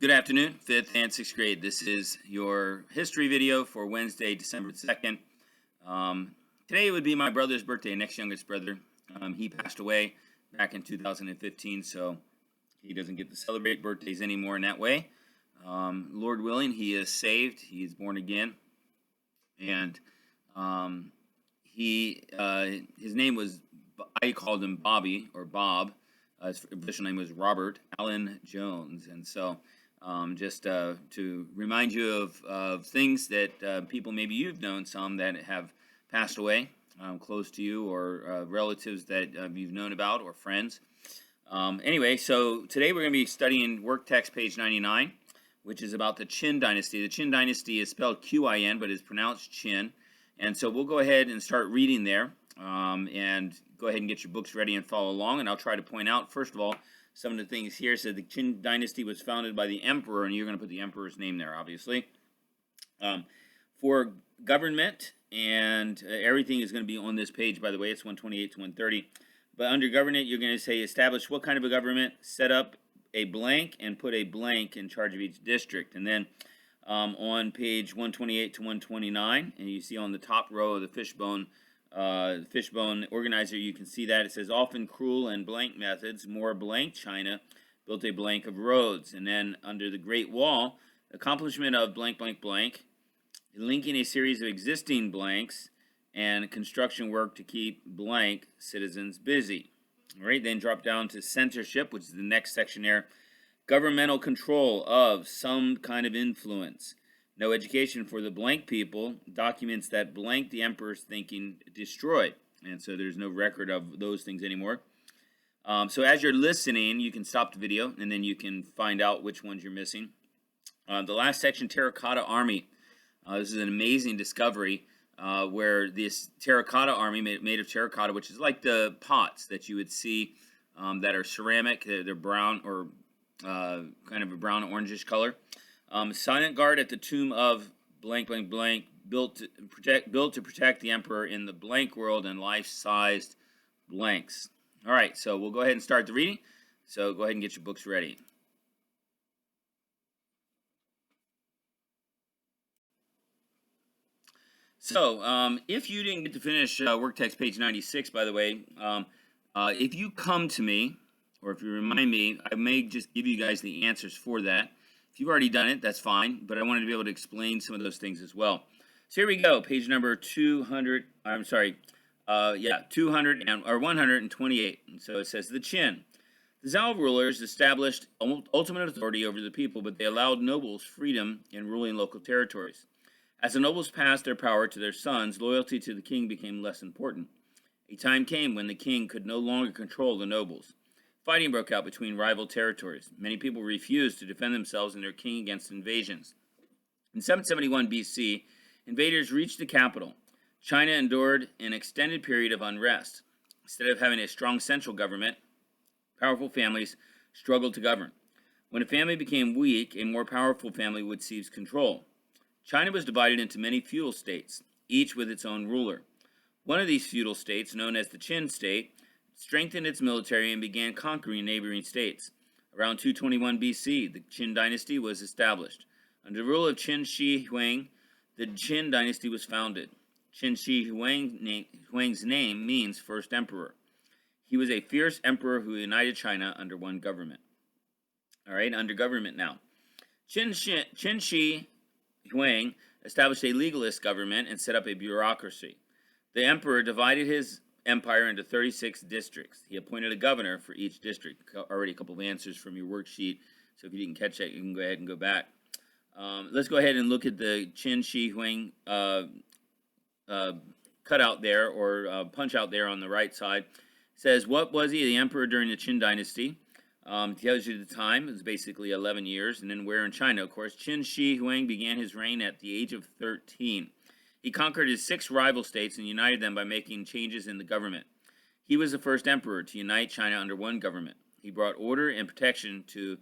Good afternoon, 5th and 6th grade. This is your history video for Wednesday, December 2nd. Today would be my brother's birthday, next youngest brother. He passed away back in 2015, so he doesn't get to celebrate birthdays anymore in that way. Lord willing, he is saved. He is born again. And his name was, I called him Bobby or Bob. His official name was Robert Allen Jones. And so just to remind you of things that people, maybe you've known some that have passed away close to you, or relatives that you've known about, or friends. Anyway, so today we're going to be studying work text page 99, which is about the Qin dynasty. The Qin dynasty is spelled Q-I-N, but is pronounced Qin. And so we'll go ahead and start reading there, and go ahead and get your books ready and follow along. And I'll try to point out, first of all, some of the things here. So the Qin dynasty was founded by the emperor, and you're going to put the emperor's name there, obviously. For government, and everything is going to be on this page, by the way. It's 128 to 130. But under government, you're going to say establish what kind of a government, set up a blank, and put a blank in charge of each district. And then on page 128 to 129, and you see on the top row of the fishbone organizer, you can see that it says often cruel and blank methods, more blank China built a blank of roads. And then under the Great Wall, accomplishment of blank blank blank, linking a series of existing blanks, and construction work to keep blank citizens busy. All right, then drop down to censorship, which is the next section there. Governmental control of some kind of influence. No education for the blank people. Documents that blank the emperor's thinking destroyed. And so there's no record of those things anymore. So as you're listening, you can stop the video, and then you can find out which ones you're missing. The last section, Terracotta Army. This is an amazing discovery where this terracotta army made of terracotta, which is like the pots that you would see that are ceramic. They're brown, or kind of a brown orangish color. Silent guard at the tomb of blank blank blank, built to protect the emperor in the blank world, and life-sized blanks. All right, so we'll go ahead and start the reading. So go ahead and get your books ready. So if you didn't get to finish work text page 96, by the way, if you come to me, or if you remind me, I may just give you guys the answers for that. If you've already done it, that's fine, but I wanted to be able to explain some of those things as well. So here we go, page number 200, I'm sorry, 128. And so it says, the Qin. The Zhou rulers established ultimate authority over the people, but they allowed nobles freedom in ruling local territories. As the nobles passed their power to their sons, loyalty to the king became less important. A time came when the king could no longer control the nobles. Fighting broke out between rival territories. Many people refused to defend themselves and their king against invasions. In 771 BC, invaders reached the capital. China endured an extended period of unrest. Instead of having a strong central government, powerful families struggled to govern. When a family became weak, a more powerful family would seize control. China was divided into many feudal states, each with its own ruler. One of these feudal states, known as the Qin state, strengthened its military and began conquering neighboring states. Around 221 BC, the Qin dynasty was established. Under the rule of Qin Shi Huang, the Qin dynasty was founded. Qin Shi Huang's name means first emperor. He was a fierce emperor who united China under one government. All right, under government now. Qin Shi Huang established a legalist government and set up a bureaucracy. The emperor divided his empire into 36 districts. He appointed a governor for each district. Already a couple of answers from your worksheet, so if you didn't catch that, you can go ahead and go back. Let's go ahead and look at the Qin Shi Huang cutout there, or punch out there on the right side. It says, what was he, the emperor during the Qin dynasty? Tells you the time. It was basically 11 years. And then where in China, of course. Qin Shi Huang began his reign at the age of 13. He conquered his 6 rival states and united them by making changes in the government. He was the first emperor to unite China under one government. He brought order and protection to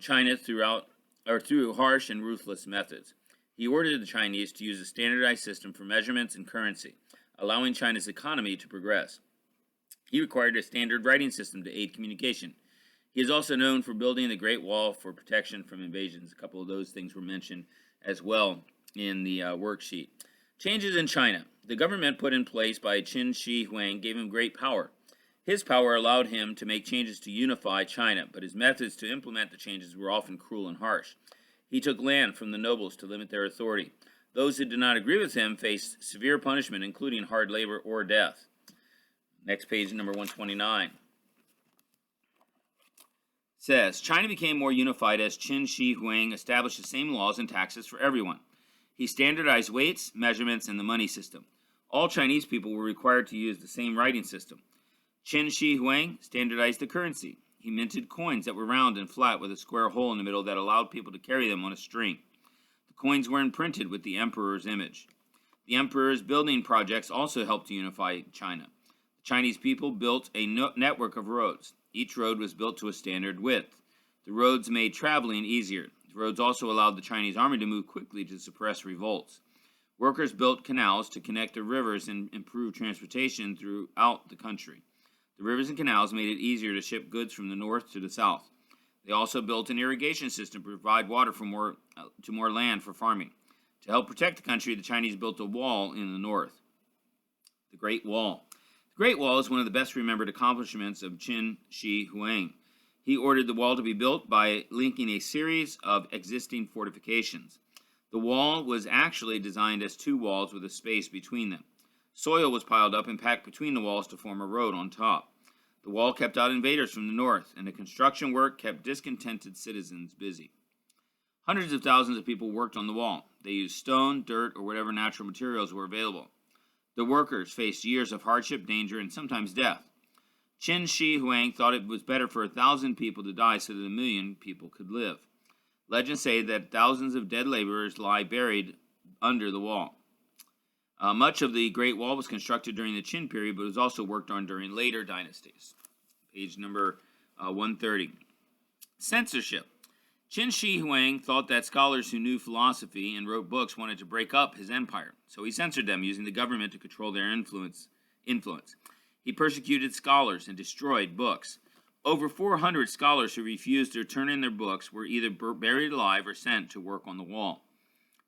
China through harsh and ruthless methods. He ordered the Chinese to use a standardized system for measurements and currency, allowing China's economy to progress. He required a standard writing system to aid communication. He is also known for building the Great Wall for protection from invasions. A couple of those things were mentioned as well in the worksheet. Changes in China. The government put in place by Qin Shi Huang gave him great power. His power allowed him to make changes to unify China, but his methods to implement the changes were often cruel and harsh. He took land from the nobles to limit their authority. Those who did not agree with him faced severe punishment, including hard labor or death. Next page, number 129. Says, China became more unified as Qin Shi Huang established the same laws and taxes for everyone. He standardized weights, measurements, and the money system. All Chinese people were required to use the same writing system. Qin Shi Huang standardized the currency. He minted coins that were round and flat with a square hole in the middle that allowed people to carry them on a string. The coins were imprinted with the emperor's image. The emperor's building projects also helped to unify China. The Chinese people built a network of roads. Each road was built to a standard width. The roads made traveling easier. The roads also allowed the Chinese army to move quickly to suppress revolts. Workers built canals to connect the rivers and improve transportation throughout the country. The rivers and canals made it easier to ship goods from the north to the south. They also built an irrigation system to provide water to more land for farming. To help protect the country, the Chinese built a wall in the north. The Great Wall. The Great Wall is one of the best remembered accomplishments of Qin Shi Huang. He ordered the wall to be built by linking a series of existing fortifications. The wall was actually designed as two walls with a space between them. Soil was piled up and packed between the walls to form a road on top. The wall kept out invaders from the north, and the construction work kept discontented citizens busy. Hundreds of thousands of people worked on the wall. They used stone, dirt, or whatever natural materials were available. The workers faced years of hardship, danger, and sometimes death. Qin Shi Huang thought it was better for 1,000 people to die so that 1 million people could live. Legends say that thousands of dead laborers lie buried under the wall. Much of the Great Wall was constructed during the Qin period, but was also worked on during later dynasties. Page number 130. Censorship. Qin Shi Huang thought that scholars who knew philosophy and wrote books wanted to break up his empire, so he censored them, using the government to control their influence. He persecuted scholars and destroyed books. Over 400 scholars who refused to turn in their books were either buried alive or sent to work on the wall.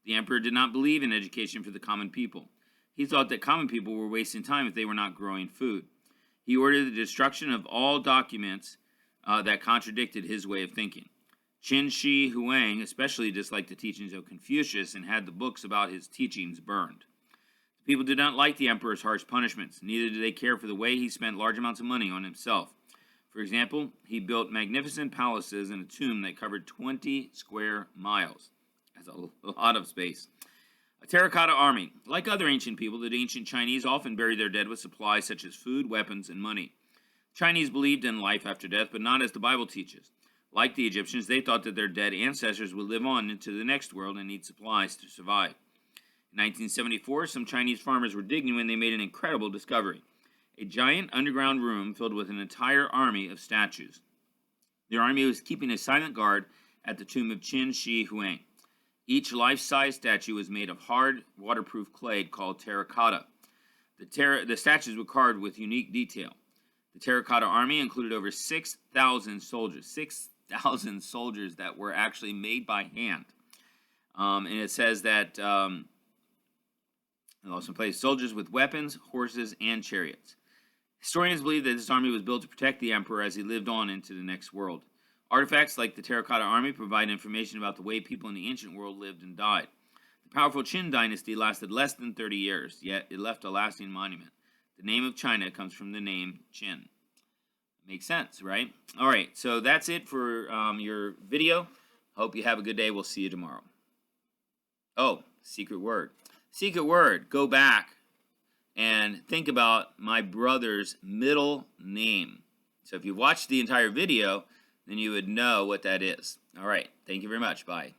The emperor did not believe in education for the common people. He thought that common people were wasting time if they were not growing food. He ordered the destruction of all documents that contradicted his way of thinking. Qin Shi Huang especially disliked the teachings of Confucius and had the books about his teachings burned. The people did not like the emperor's harsh punishments. Neither did they care for the way he spent large amounts of money on himself. For example, he built magnificent palaces and a tomb that covered 20 square miles. That's a lot of space. A terracotta army. Like other ancient people, the ancient Chinese often buried their dead with supplies such as food, weapons, and money. Chinese believed in life after death, but not as the Bible teaches. Like the Egyptians, they thought that their dead ancestors would live on into the next world and need supplies to survive. In 1974, some Chinese farmers were digging when they made an incredible discovery: a giant underground room filled with an entire army of statues. Their army was keeping a silent guard at the tomb of Qin Shi Huang. Each life-size statue was made of hard, waterproof clay called terracotta. The statues were carved with unique detail. The terracotta army included over 6,000 soldiers. 6,000 soldiers that were actually made by hand. And it says that it also placed soldiers with weapons, horses, and chariots. Historians believe that this army was built to protect the emperor as he lived on into the next world. Artifacts like the terracotta army provide information about the way people in the ancient world lived and died. The powerful Qin dynasty lasted less than 30 years, yet it left a lasting monument. The name of China comes from the name Qin. Makes sense, right? All right, so that's it for your video. Hope you have a good day. We'll see you tomorrow. Oh, secret word. Secret word, go back and think about my brother's middle name. So if you watched the entire video, then you would know what that is. All right, thank you very much. Bye.